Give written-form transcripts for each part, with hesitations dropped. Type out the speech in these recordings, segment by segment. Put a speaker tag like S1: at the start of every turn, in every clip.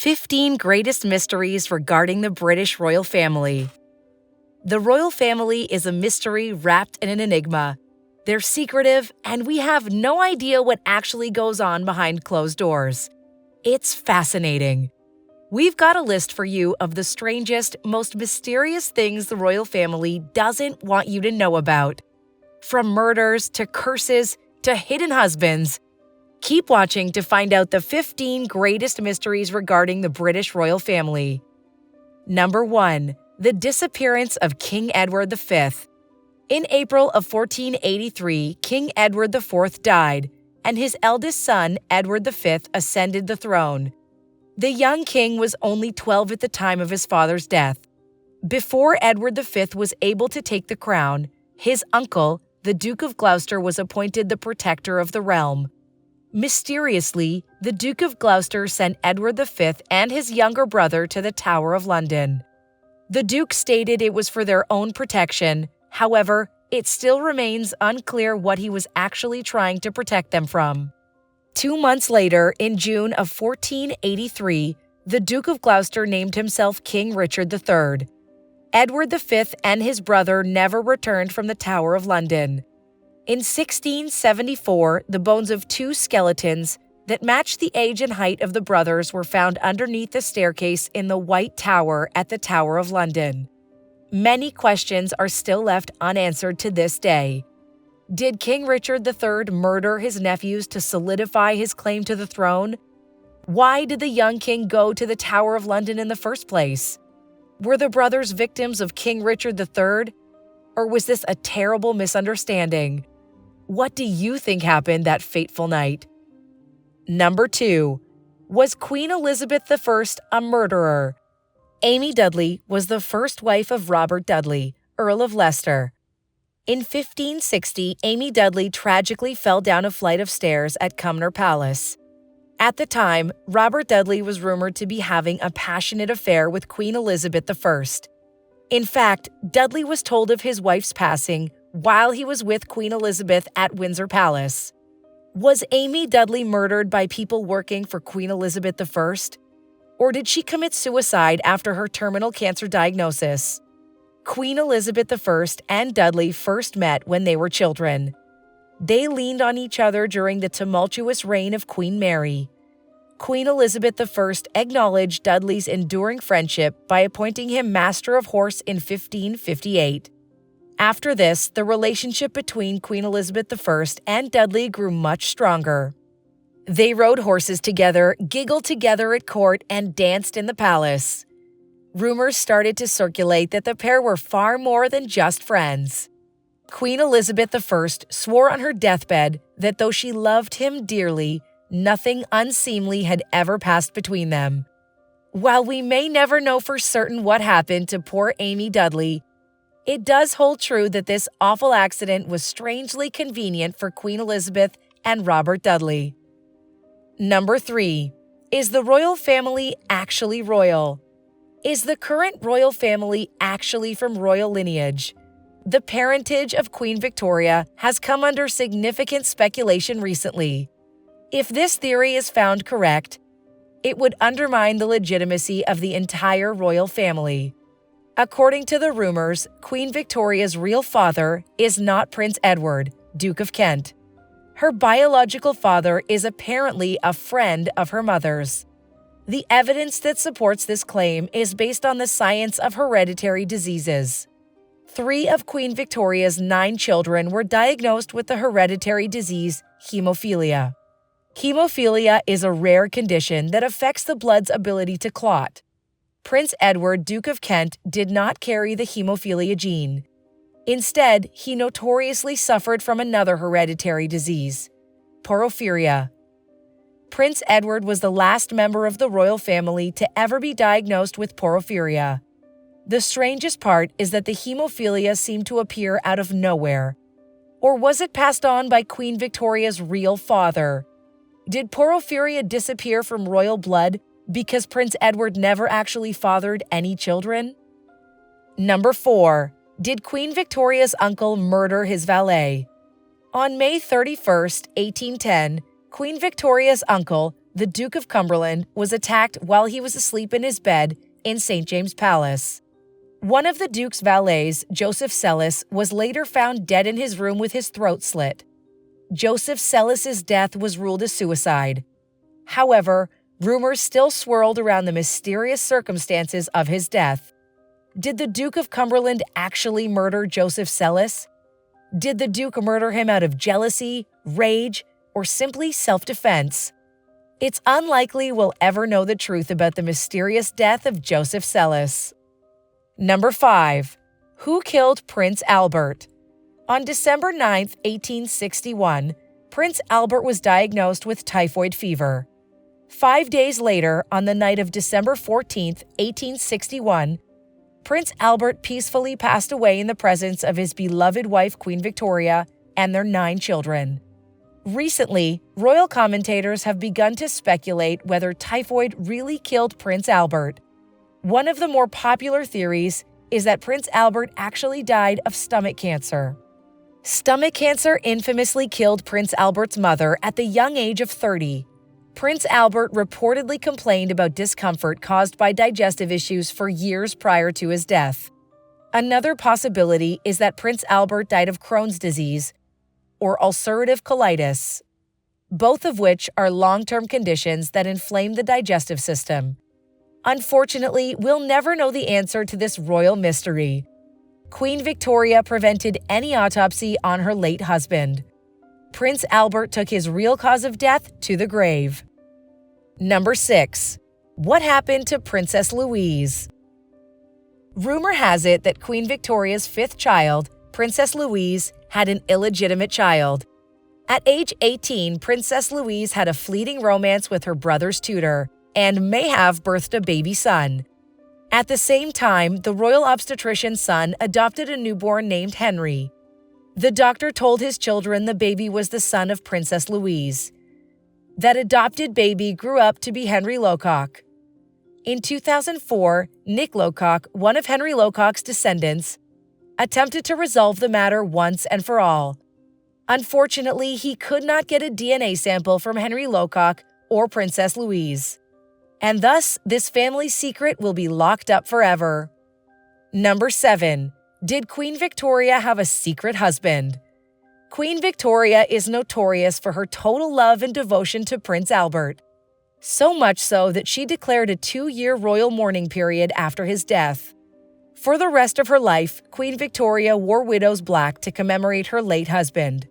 S1: 15 Greatest Mysteries Regarding the British Royal Family. The royal family is a mystery wrapped in an enigma. They're secretive, and we have no idea what actually goes on behind closed doors. It's fascinating. We've got a list for you of the strangest, most mysterious things the royal family doesn't want you to know about. From murders to curses to hidden husbands. Keep watching to find out the 15 greatest mysteries regarding the British royal family. Number 1. The disappearance of King Edward V. In April of 1483, King Edward IV died, and his eldest son, Edward V, ascended the throne. The young king was only 12 at the time of his father's death. Before Edward V was able to take the crown, his uncle, the Duke of Gloucester, was appointed the protector of the realm. Mysteriously, the Duke of Gloucester sent Edward V and his younger brother to the Tower of London. The Duke stated it was for their own protection. However, it still remains unclear what he was actually trying to protect them from. 2 months later, in June of 1483, the Duke of Gloucester named himself King Richard III. Edward V and his brother never returned from the Tower of London. In 1674, the bones of 2 skeletons that matched the age and height of the brothers were found underneath the staircase in the White Tower at the Tower of London. Many questions are still left unanswered to this day. Did King Richard III murder his nephews to solidify his claim to the throne? Why did the young king go to the Tower of London in the first place? Were the brothers victims of King Richard III? Or was this a terrible misunderstanding? What do you think happened that fateful night? Number 2. Was Queen Elizabeth I a murderer? Amy Dudley was the first wife of Robert Dudley, Earl of Leicester. In 1560, Amy Dudley tragically fell down a flight of stairs at Cumnor Palace. At the time, Robert Dudley was rumored to be having a passionate affair with Queen Elizabeth I. In fact, Dudley was told of his wife's passing while he was with Queen Elizabeth at Windsor Palace. Was Amy Dudley murdered by people working for Queen Elizabeth I? Or did she commit suicide after her terminal cancer diagnosis? Queen Elizabeth I and Dudley first met when they were children. They leaned on each other during the tumultuous reign of Queen Mary. Queen Elizabeth I acknowledged Dudley's enduring friendship by appointing him Master of Horse in 1558. After this, the relationship between Queen Elizabeth I and Dudley grew much stronger. They rode horses together, giggled together at court, and danced in the palace. Rumors started to circulate that the pair were far more than just friends. Queen Elizabeth I swore on her deathbed that though she loved him dearly, nothing unseemly had ever passed between them. While we may never know for certain what happened to poor Amy Dudley, it does hold true that this awful accident was strangely convenient for Queen Elizabeth and Robert Dudley. Number 3. Is the royal family actually royal? Is the current royal family actually from royal lineage? The parentage of Queen Victoria has come under significant speculation recently. If this theory is found correct, it would undermine the legitimacy of the entire royal family. According to the rumors, Queen Victoria's real father is not Prince Edward, Duke of Kent. Her biological father is apparently a friend of her mother's. The evidence that supports this claim is based on the science of hereditary diseases. 3 of Queen Victoria's 9 children were diagnosed with the hereditary disease hemophilia. Hemophilia is a rare condition that affects the blood's ability to clot. Prince Edward, Duke of Kent, did not carry the hemophilia gene. Instead, he notoriously suffered from another hereditary disease, porphyria. Prince Edward was the last member of the royal family to ever be diagnosed with porphyria. The strangest part is that the hemophilia seemed to appear out of nowhere. Or was it passed on by Queen Victoria's real father? Did porphyria disappear from royal blood because Prince Edward never actually fathered any children? Number 4. Did Queen Victoria's uncle murder his valet? On May 31, 1810, Queen Victoria's uncle, the Duke of Cumberland, was attacked while he was asleep in his bed in St. James Palace. One of the Duke's valets, Joseph Sellis, was later found dead in his room with his throat slit. Joseph Sellis's death was ruled a suicide. However, rumors still swirled around the mysterious circumstances of his death. Did the Duke of Cumberland actually murder Joseph Sellis? Did the Duke murder him out of jealousy, rage, or simply self-defense? It's unlikely we'll ever know the truth about the mysterious death of Joseph Sellis. Number 5. Who killed Prince Albert? On December 9, 1861, Prince Albert was diagnosed with typhoid fever. 5 days later, on the night of December 14, 1861, Prince Albert peacefully passed away in the presence of his beloved wife, Queen Victoria, and their 9 children. Recently, royal commentators have begun to speculate whether typhoid really killed Prince Albert. One of the more popular theories is that Prince Albert actually died of stomach cancer. Stomach cancer infamously killed Prince Albert's mother at the young age of 30. Prince Albert reportedly complained about discomfort caused by digestive issues for years prior to his death. Another possibility is that Prince Albert died of Crohn's disease or ulcerative colitis, both of which are long-term conditions that inflame the digestive system. Unfortunately, we'll never know the answer to this royal mystery. Queen Victoria prevented any autopsy on her late husband. Prince Albert took his real cause of death to the grave. Number 6. What happened to Princess Louise? Rumor has it that Queen Victoria's 5th child, Princess Louise, had an illegitimate child. At age 18, Princess Louise had a fleeting romance with her brother's tutor and may have birthed a baby son. At the same time, the royal obstetrician's son adopted a newborn named Henry. The doctor told his children the baby was the son of Princess Louise. That adopted baby grew up to be Henry Lowcock. In 2004, Nick Lowcock, one of Henry Lowcock's descendants, attempted to resolve the matter once and for all. Unfortunately, he could not get a DNA sample from Henry Lowcock or Princess Louise. And thus, this family secret will be locked up forever. Number 7. Did Queen Victoria have a secret husband? Queen Victoria is notorious for her total love and devotion to Prince Albert. So much so that she declared a 2-year royal mourning period after his death. For the rest of her life, Queen Victoria wore widow's black to commemorate her late husband.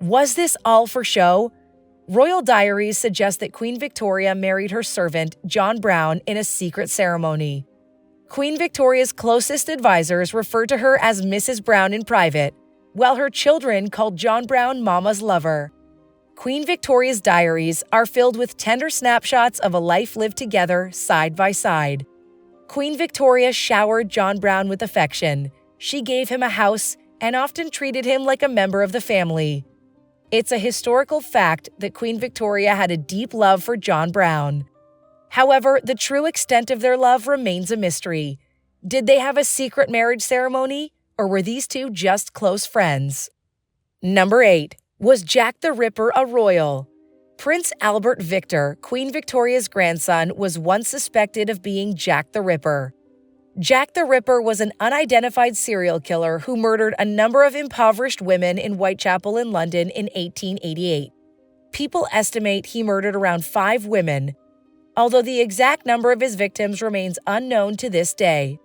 S1: Was this all for show? Royal diaries suggest that Queen Victoria married her servant, John Brown, in a secret ceremony. Queen Victoria's closest advisors referred to her as Mrs. Brown in private, while her children called John Brown Mama's lover. Queen Victoria's diaries are filled with tender snapshots of a life lived together side by side. Queen Victoria showered John Brown with affection. She gave him a house and often treated him like a member of the family. It's a historical fact that Queen Victoria had a deep love for John Brown. However, the true extent of their love remains a mystery. Did they have a secret marriage ceremony, or were these two just close friends? Number 8. Was Jack the Ripper a royal? Prince Albert Victor, Queen Victoria's grandson, was once suspected of being Jack the Ripper. Jack the Ripper was an unidentified serial killer who murdered a number of impoverished women in Whitechapel in London in 1888. People estimate he murdered around 5 women, although the exact number of his victims remains unknown to this day.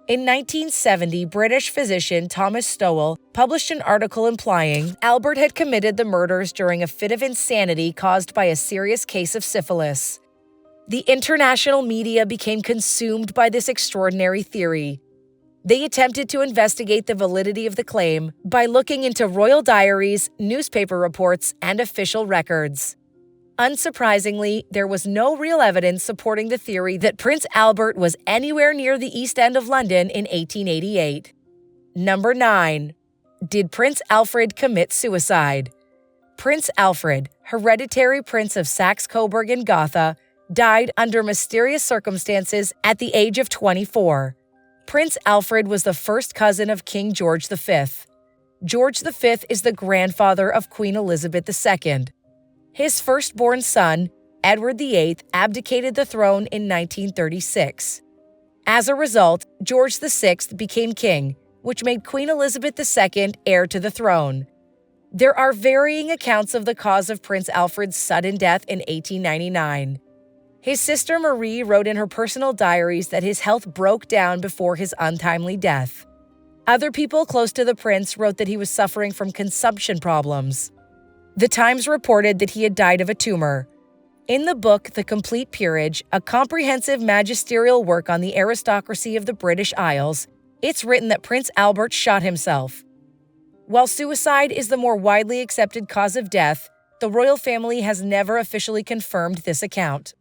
S1: In 1970, British physician Thomas Stowell published an article implying Albert had committed the murders during a fit of insanity caused by a serious case of syphilis. The international media became consumed by this extraordinary theory. They attempted to investigate the validity of the claim by looking into royal diaries, newspaper reports, and official records. Unsurprisingly, there was no real evidence supporting the theory that Prince Albert was anywhere near the East End of London in 1888. Number 9. Did Prince Alfred commit suicide? Prince Alfred, hereditary Prince of Saxe-Coburg and Gotha, died under mysterious circumstances at the age of 24. Prince Alfred was the first cousin of King George V. George V is the grandfather of Queen Elizabeth II. His firstborn son, Edward VIII abdicated the throne in 1936. As a result, George VI became king, which made Queen Elizabeth II heir to the throne. There are varying accounts of the cause of Prince Alfred's sudden death in 1899. His sister Marie wrote in her personal diaries that his health broke down before his untimely death. Other people close to the prince wrote that he was suffering from consumption problems. The Times reported that he had died of a tumor. In the book The Complete Peerage, a comprehensive magisterial work on the aristocracy of the British Isles, it's written that Prince Albert shot himself. While suicide is the more widely accepted cause of death, the royal family has never officially confirmed this account.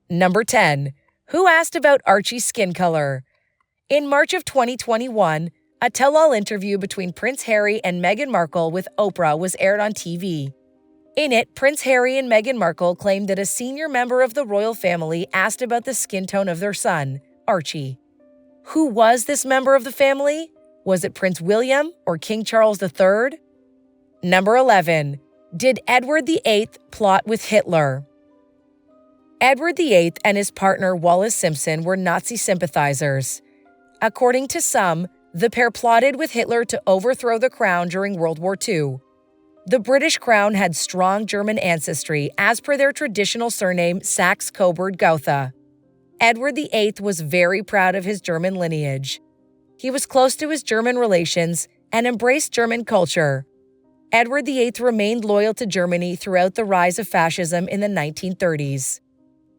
S1: Number 10. Who asked about Archie's skin color? In March of 2021, a tell-all interview between Prince Harry and Meghan Markle with Oprah was aired on TV. In it, Prince Harry and Meghan Markle claimed that a senior member of the royal family asked about the skin tone of their son, Archie. Who was this member of the family? Was it Prince William or King Charles III? Number 11. Did Edward VIII plot with Hitler? Edward VIII and his partner Wallis Simpson were Nazi sympathizers. According to some, the pair plotted with Hitler to overthrow the crown during World War II. The British crown had strong German ancestry, as per their traditional surname Saxe-Coburg-Gotha. Edward VIII was very proud of his German lineage. He was close to his German relations and embraced German culture. Edward VIII remained loyal to Germany throughout the rise of fascism in the 1930s.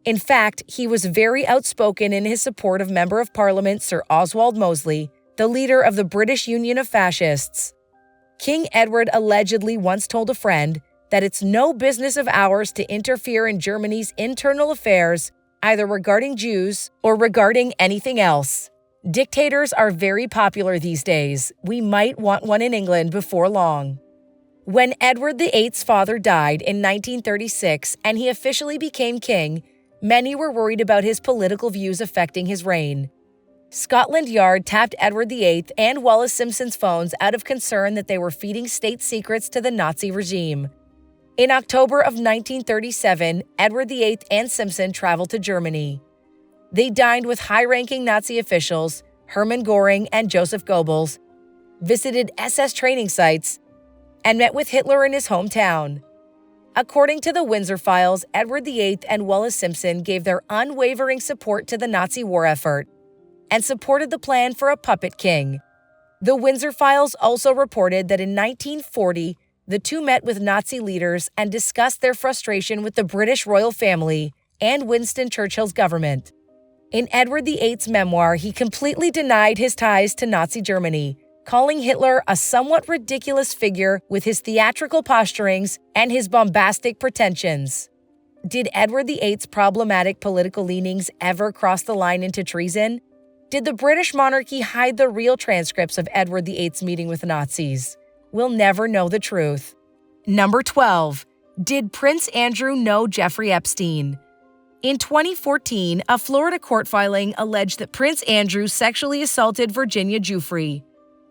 S1: In fact, he was very outspoken in his support of Member of Parliament Sir Oswald Mosley, the leader of the British Union of Fascists. King Edward allegedly once told a friend that it's no business of ours to interfere in Germany's internal affairs, either regarding Jews or regarding anything else. Dictators are very popular these days. We might want one in England before long. When Edward VIII's father died in 1936 and he officially became king, many were worried about his political views affecting his reign. Scotland Yard tapped Edward VIII and Wallis Simpson's phones out of concern that they were feeding state secrets to the Nazi regime. In October of 1937, Edward VIII and Simpson traveled to Germany. They dined with high-ranking Nazi officials, Hermann Göring and Joseph Goebbels, visited SS training sites, and met with Hitler in his hometown. According to the Windsor Files, Edward VIII and Wallis Simpson gave their unwavering support to the Nazi war effort and supported the plan for a puppet king. The Windsor Files also reported that in 1940, the two met with Nazi leaders and discussed their frustration with the British royal family and Winston Churchill's government. In Edward VIII's memoir, he completely denied his ties to Nazi Germany, calling Hitler a somewhat ridiculous figure with his theatrical posturings and his bombastic pretensions. Did Edward VIII's problematic political leanings ever cross the line into treason? Did the British monarchy hide the real transcripts of Edward VIII's meeting with Nazis? We'll never know the truth. Number 12. Did Prince Andrew know Jeffrey Epstein? In 2014, a Florida court filing alleged that Prince Andrew sexually assaulted Virginia Giuffre.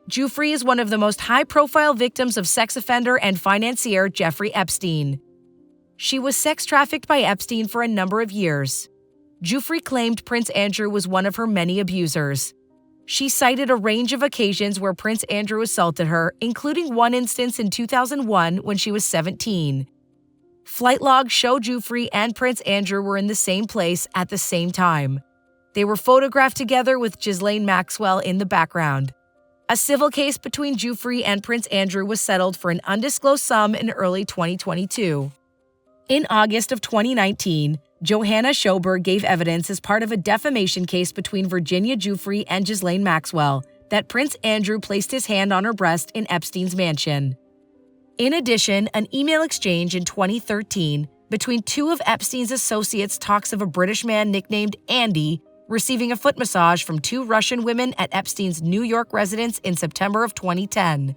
S1: Giuffre is one of the most high-profile victims of sex offender and financier Jeffrey Epstein. She was sex-trafficked by Epstein for a number of years. Giuffre claimed Prince Andrew was one of her many abusers. She cited a range of occasions where Prince Andrew assaulted her, including one instance in 2001 when she was 17. Flight logs show Giuffre and Prince Andrew were in the same place at the same time. They were photographed together with Ghislaine Maxwell in the background. A civil case between Giuffre and Prince Andrew was settled for an undisclosed sum in early 2022. In August of 2019, Johanna Schoberg gave evidence as part of a defamation case between Virginia Giuffre and Ghislaine Maxwell that Prince Andrew placed his hand on her breast in Epstein's mansion. In addition, an email exchange in 2013 between two of Epstein's associates talks of a British man nicknamed Andy receiving a foot massage from two Russian women at Epstein's New York residence in September of 2010.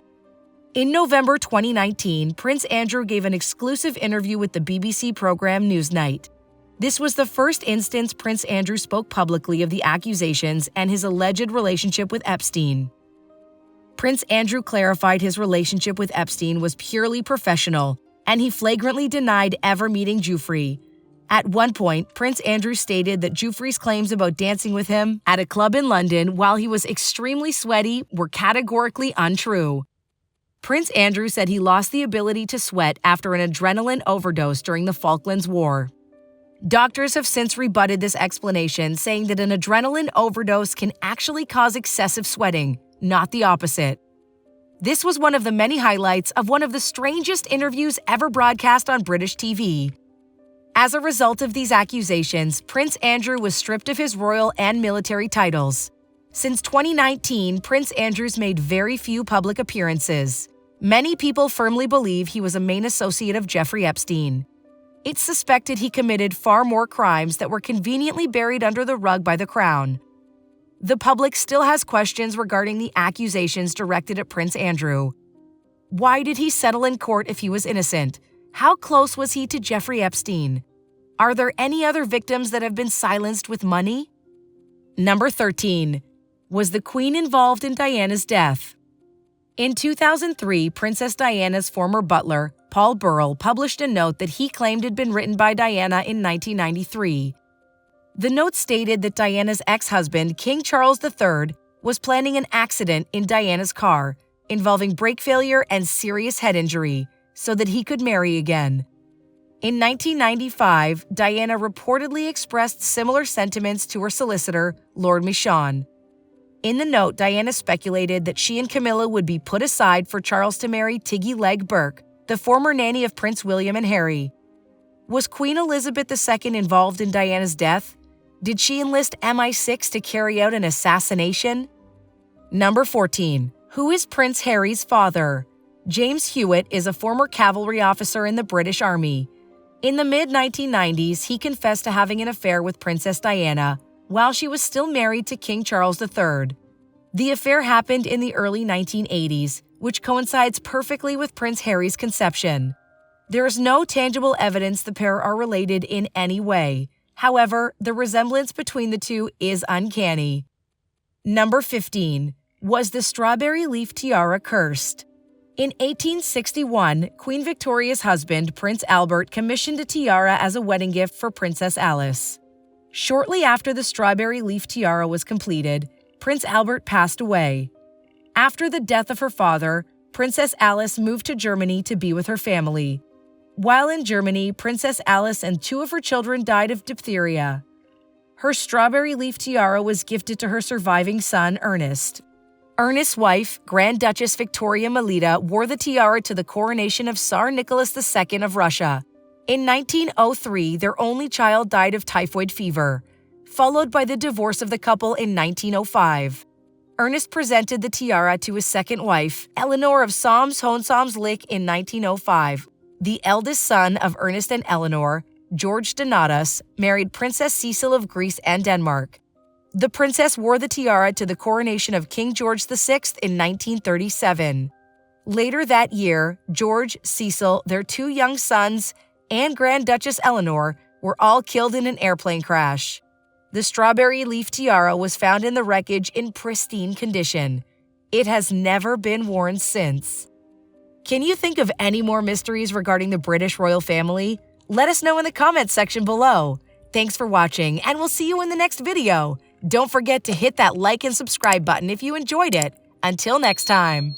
S1: In November 2019, Prince Andrew gave an exclusive interview with the BBC program Newsnight. This was the first instance Prince Andrew spoke publicly of the accusations and his alleged relationship with Epstein. Prince Andrew clarified his relationship with Epstein was purely professional, and he flagrantly denied ever meeting Giuffre. At one point, Prince Andrew stated that Joffrey's claims about dancing with him at a club in London while he was extremely sweaty were categorically untrue. Prince Andrew said he lost the ability to sweat after an adrenaline overdose during the Falklands War. Doctors have since rebutted this explanation, saying that an adrenaline overdose can actually cause excessive sweating, not the opposite. This was one of the many highlights of one of the strangest interviews ever broadcast on British TV. As a result of these accusations, Prince Andrew was stripped of his royal and military titles. Since 2019, Prince Andrew's made very few public appearances. Many people firmly believe he was a main associate of Jeffrey Epstein. It's suspected he committed far more crimes that were conveniently buried under the rug by the Crown. The public still has questions regarding the accusations directed at Prince Andrew. Why did he settle in court if he was innocent? How close was he to Jeffrey Epstein? Are there any other victims that have been silenced with money? Number 13. Was the Queen involved in Diana's death? In 2003, Princess Diana's former butler, Paul Burrell, published a note that he claimed had been written by Diana in 1993. The note stated that Diana's ex-husband, King Charles III, was planning an accident in Diana's car, involving brake failure and serious head injury, so that he could marry again. In 1995, Diana reportedly expressed similar sentiments to her solicitor, Lord Michon. In the note, Diana speculated that she and Camilla would be put aside for Charles to marry Tiggy Legg Burke, the former nanny of Prince William and Harry. Was Queen Elizabeth II involved in Diana's death? Did she enlist MI6 to carry out an assassination? Number 14. Who is Prince Harry's father? James Hewitt is a former cavalry officer in the British Army. In the mid-1990s, he confessed to having an affair with Princess Diana while she was still married to King Charles III. The affair happened in the early 1980s, which coincides perfectly with Prince Harry's conception. There is no tangible evidence the pair are related in any way. However, the resemblance between the two is uncanny. Number 15. Was the strawberry leaf tiara cursed? In 1861, Queen Victoria's husband, Prince Albert, commissioned a tiara as a wedding gift for Princess Alice. Shortly after the strawberry leaf tiara was completed, Prince Albert passed away. After the death of her father, Princess Alice moved to Germany to be with her family. While in Germany, Princess Alice and 2 of her children died of diphtheria. Her strawberry leaf tiara was gifted to her surviving son, Ernest. Ernest's wife, Grand Duchess Victoria Melita, wore the tiara to the coronation of Tsar Nicholas II of Russia. In 1903, their only child died of typhoid fever, followed by the divorce of the couple in 1905. Ernest presented the tiara to his second wife, Eleanor of Solms-Hohenzollern-Lich, in 1905. The eldest son of Ernest and Eleanor, George Donatus, married Princess Cecil of Greece and Denmark. The princess wore the tiara to the coronation of King George VI in 1937. Later that year, George, Cecil, their 2 young sons, and Grand Duchess Eleanor were all killed in an airplane crash. The strawberry leaf tiara was found in the wreckage in pristine condition. It has never been worn since. Can you think of any more mysteries regarding the British royal family? Let us know in the comments section below. Thanks for watching, and we'll see you in the next video. Don't forget to hit that like and subscribe button if you enjoyed it. Until next time.